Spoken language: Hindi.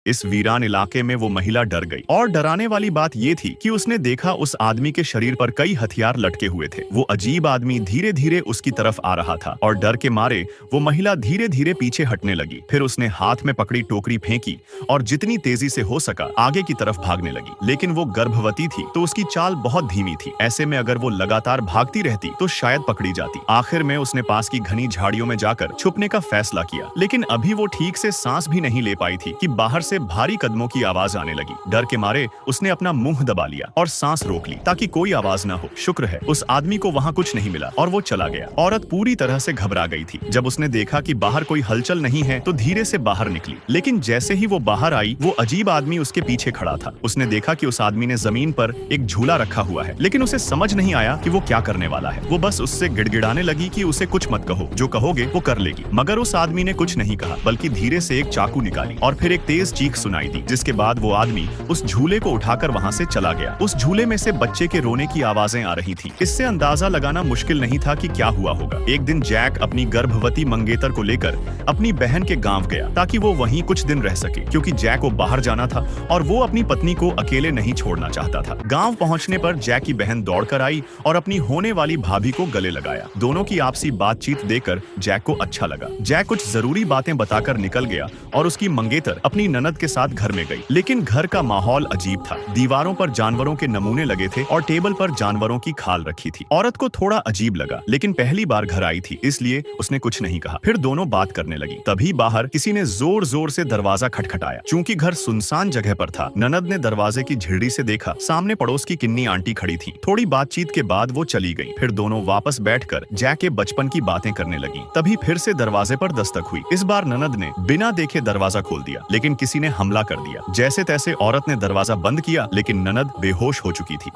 इस वीरान इलाके में वो महिला डर गई और डराने वाली बात ये थी कि उसने देखा उस आदमी के शरीर पर कई हथियार लटके हुए थे। वो अजीब आदमी धीरे धीरे उसकी तरफ आ रहा था और डर के मारे वो महिला धीरे धीरे पीछे हटने लगी। फिर उसने हाथ में पकड़ी टोकरी फेंकी और जितनी तेजी से हो सका आगे की तरफ भागने लगी। लेकिन वो गर्भवती थी तो उसकी चाल बहुत धीमी थी। ऐसे में अगर वो लगातार भागती रहती तो शायद पकड़ी जाती। आखिर में उसने पास की घनी झाड़ियों में जाकर छुपने का फैसला किया। लेकिन अभी वो ठीक से सांस भी नहीं ले पाई थी कि बाहर से भारी कदमों की आवाज आने लगी। डर के मारे उसने अपना मुंह दबा लिया और सांस रोक ली ताकि कोई आवाज ना हो। शुक्र है उस आदमी को वहाँ कुछ नहीं मिला और वो चला गया। औरत पूरी तरह से घबरा गई थी। जब उसने देखा कि बाहर कोई हलचल नहीं है तो धीरे से बाहर निकली। लेकिन जैसे ही वो बाहर आई वो अजीब आदमी उसके पीछे खड़ा था। उसने देखा कि उस आदमी ने जमीन पर एक झूला रखा हुआ है, लेकिन उसे समझ नहीं आया कि वो क्या करने वाला है। वो बस उससे गिड़गिड़ाने लगी कि उसे कुछ मत कहो, जो कहोगे वो कर लेगी। मगर उस आदमी ने कुछ नहीं कहा बल्कि धीरे से एक चाकू निकाली और फिर एक तेज चीख सुनाई दी, जिसके बाद वो आदमी उस झूले को उठाकर वहाँ से चला गया। उस झूले में से बच्चे के रोने की आवाजें आ रही थी। इससे अंदाजा लगाना मुश्किल नहीं था कि क्या हुआ होगा। एक दिन जैक अपनी गर्भवती मंगेतर को लेकर अपनी बहन के गांव गया ताकि वो वहीं कुछ दिन रह सके, क्योंकि जैक को बाहर जाना था और वो अपनी पत्नी को अकेले नहीं छोड़ना चाहता था। गांव पहुंचने पर जैक की बहन दौड़कर आई और अपनी होने वाली भाभी को गले लगाया। दोनों की आपसी बातचीत देखकर जैक को अच्छा लगा। जैक कुछ जरूरी बातें बताकर निकल गया और उसकी मंगेतर अपनी ननद के साथ घर में गई। लेकिन घर का माहौल अजीब था। दीवारों पर जानवरों के नमूने लगे थे और टेबल पर जानवरों की खाल रखी थी। औरत को थोड़ा अजीब लगा, लेकिन पहली बार घर आई थी इसलिए उसने कुछ नहीं कहा। फिर दोनों बात करने लगी। तभी बाहर किसी ने जोर जोर से दरवाजा खटखटाया। चूंकि घर सुनसान जगह पर था, ननद ने दरवाजे की झिल्ली से देखा सामने पड़ोस की किन्नी आंटी खड़ी थी। थोड़ी बातचीत के बाद वो चली गई। फिर दोनों वापस बैठकर जैक के बचपन की बातें करने लगी। तभी फिर से दरवाजे पर दस्तक हुई। इस बार ननद ने बिना देखे दरवाजा खोल दिया, लेकिन किसी ने हमला कर दिया। जैसे तैसे औरत ने दरवाजा बंद किया, लेकिन ननद बेहोश हो चुकी थी।